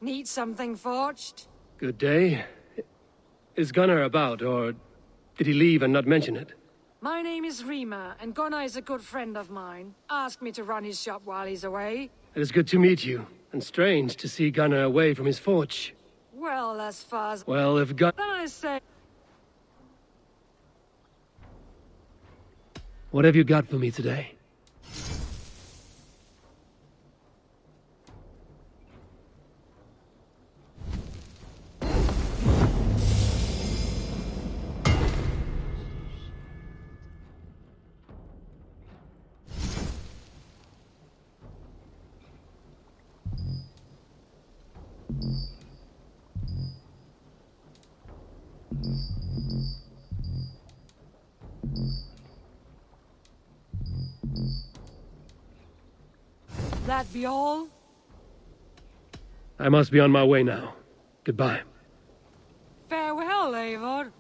Need something forged? Good day. Is Gunnar about, or did he leave and not mention it? My name is Rima, and Gunnar is a good friend of mine. Asked me to run his shop while he's away. It is good to meet you, and strange to see Gunnar away from his forge. Well, as far as... Well, if Gunnar... Then I say... What have you got for me today? That be all? I must be on my way now. Goodbye. Farewell, Eivor.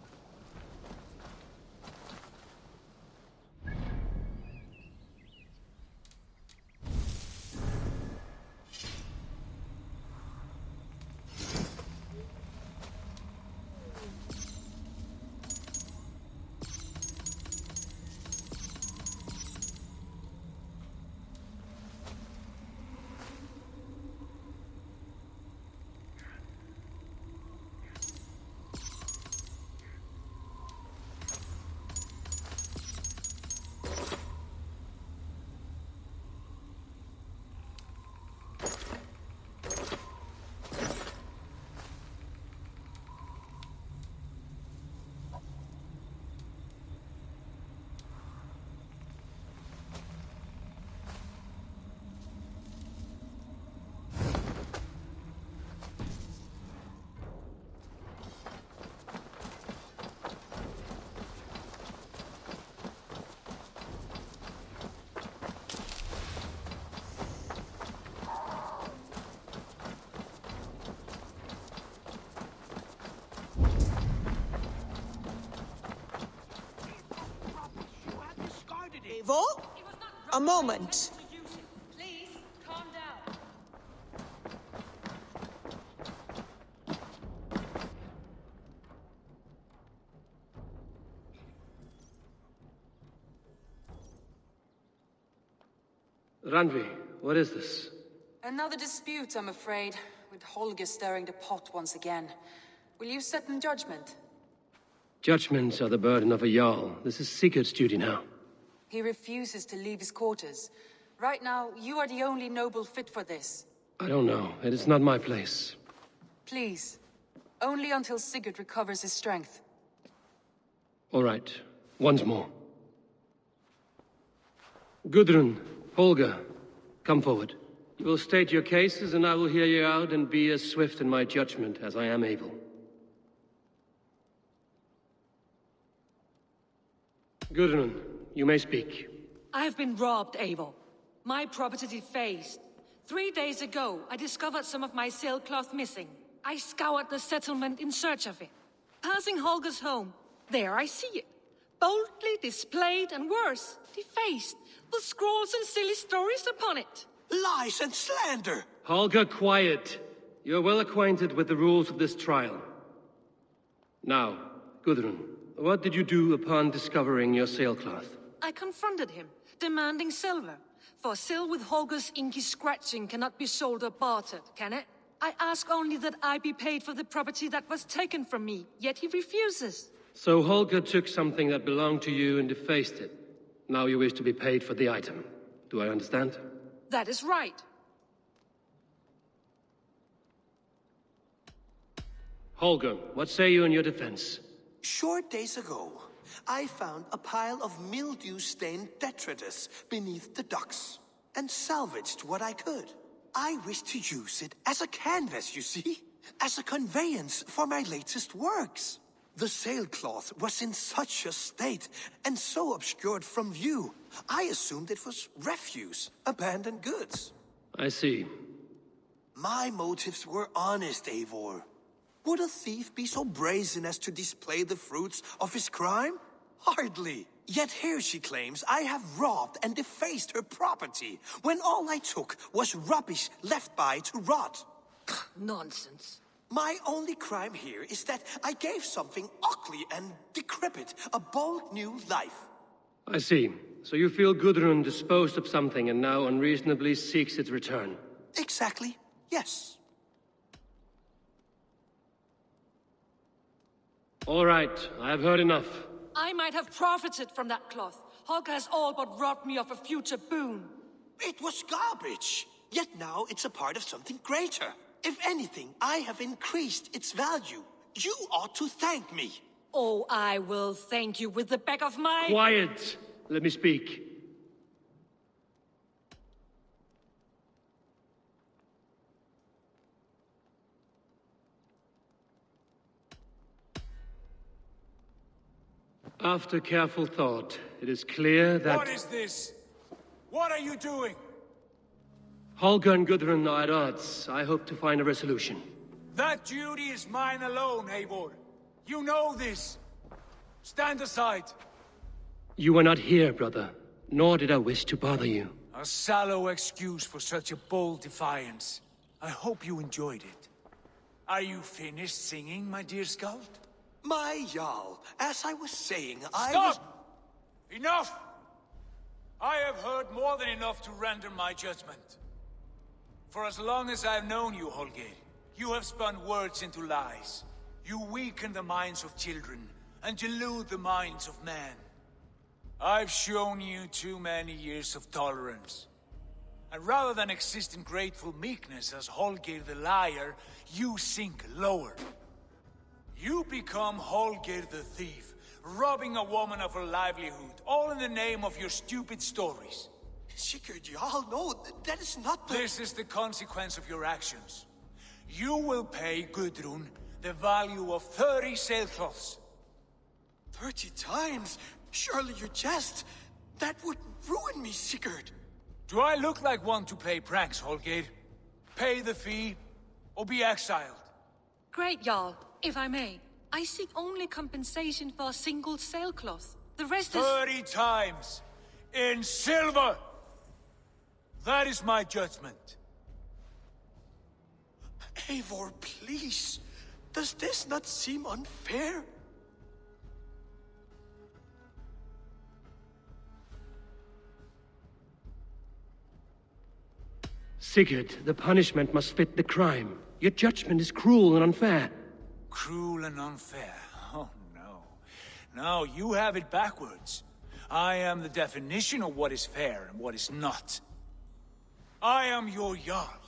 Eivor? A moment. Please, calm down. Randvi, what is this? Another dispute, I'm afraid, with Holger stirring the pot once again. Will you set in judgment? Judgments are the burden of a Jarl. This is Sigurd's duty now. He refuses to leave his quarters. Right now, you are the only noble fit for this. I don't know. It is not my place. Please. Only until Sigurd recovers his strength. All right. Once more. Gudrun, Holger, come forward. You will state your cases, and I will hear you out and be as swift in my judgment as I am able. Gudrun, you may speak. I have been robbed, Eivor. My property defaced. 3 days ago, I discovered some of my sailcloth missing. I scoured the settlement in search of it. Passing Holger's home, there I see it. Boldly displayed and worse, defaced, with scrawls and silly stories upon it. Lies and slander! Holger, quiet. You're well acquainted with the rules of this trial. Now, Gudrun, what did you do upon discovering your sailcloth? I confronted him, demanding silver. For sil with Holger's inky scratching cannot be sold or bartered, can it? I ask only that I be paid for the property that was taken from me, yet he refuses. So Holger took something that belonged to you and defaced it. Now you wish to be paid for the item. Do I understand? That is right. Holger, what say you in your defense? Short days ago, I found a pile of mildew-stained detritus beneath the docks, and salvaged what I could. I wish to use it as a canvas, you see? As a conveyance for my latest works. The sailcloth was in such a state, and so obscured from view, I assumed it was refuse, abandoned goods. I see. My motives were honest, Eivor. Would a thief be so brazen as to display the fruits of his crime? Hardly. Yet here she claims I have robbed and defaced her property, when all I took was rubbish left by to rot. Nonsense. My only crime here is that I gave something ugly and decrepit a bold new life. I see. So you feel Gudrun disposed of something and now unreasonably seeks its return. Exactly, yes. All right, I have heard enough. I might have profited from that cloth. Holger has all but robbed me of a future boon. It was garbage. Yet now it's a part of something greater. If anything, I have increased its value. You ought to thank me. Oh, I will thank you with the back of my... Quiet! Let me speak. After careful thought, it is clear that... What is this? What are you doing? Holger and Gudrun are at odds. I hope to find a resolution. That duty is mine alone, Eivor. You know this. Stand aside. You were not here, brother. Nor did I wish to bother you. A sallow excuse for such a bold defiance. I hope you enjoyed it. Are you finished singing, my dear Skald? My Jarl, as I was saying, Stop! Enough! I have heard more than enough to render my judgment. For as long as I've known you, Holger, you have spun words into lies. You weaken the minds of children, and delude the minds of men. I've shown you too many years of tolerance. And rather than exist in grateful meekness as Holger the liar, you sink lower. You become Holger the thief, robbing a woman of her livelihood, all in the name of your stupid stories. Sigurd, Jarl, no, that is not the... This is the consequence of your actions. You will pay Gudrun the value of 30 sailcloths. 30 times? Surely you jest. That would ruin me, Sigurd. Do I look like one to play pranks, Holger? Pay the fee, or be exiled. Great, Jarl. If I may, I seek only compensation for a single sailcloth. The rest is... 30 times! In silver! That is my judgment. Eivor, please. Does this not seem unfair? Sigurd, the punishment must fit the crime. Your judgment is cruel and unfair. Cruel and unfair? Oh, no. No, you have it backwards. I am the definition of what is fair and what is not. I am your Jarl,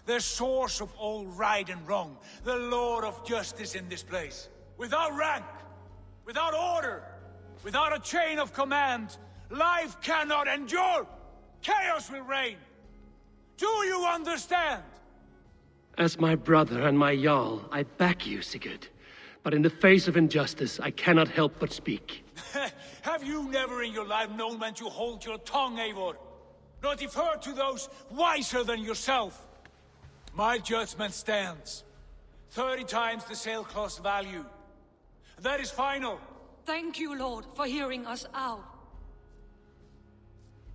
the source of all right and wrong, the Lord of justice in this place. Without rank, without order, without a chain of command, life cannot endure! Chaos will reign! Do you understand? As my brother and my Jarl, I back you, Sigurd. But in the face of injustice, I cannot help but speak. Have you never in your life known when to hold your tongue, Eivor? Nor defer to those wiser than yourself? My judgment stands. 30 times the sailcloth's value. That is final. Thank you, Lord, for hearing us out.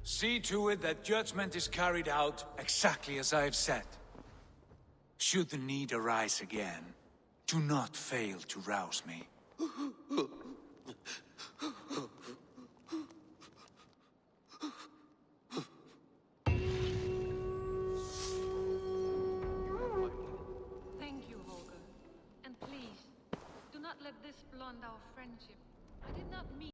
See to it that judgment is carried out exactly as I have said. Should the need arise again, do not fail to rouse me.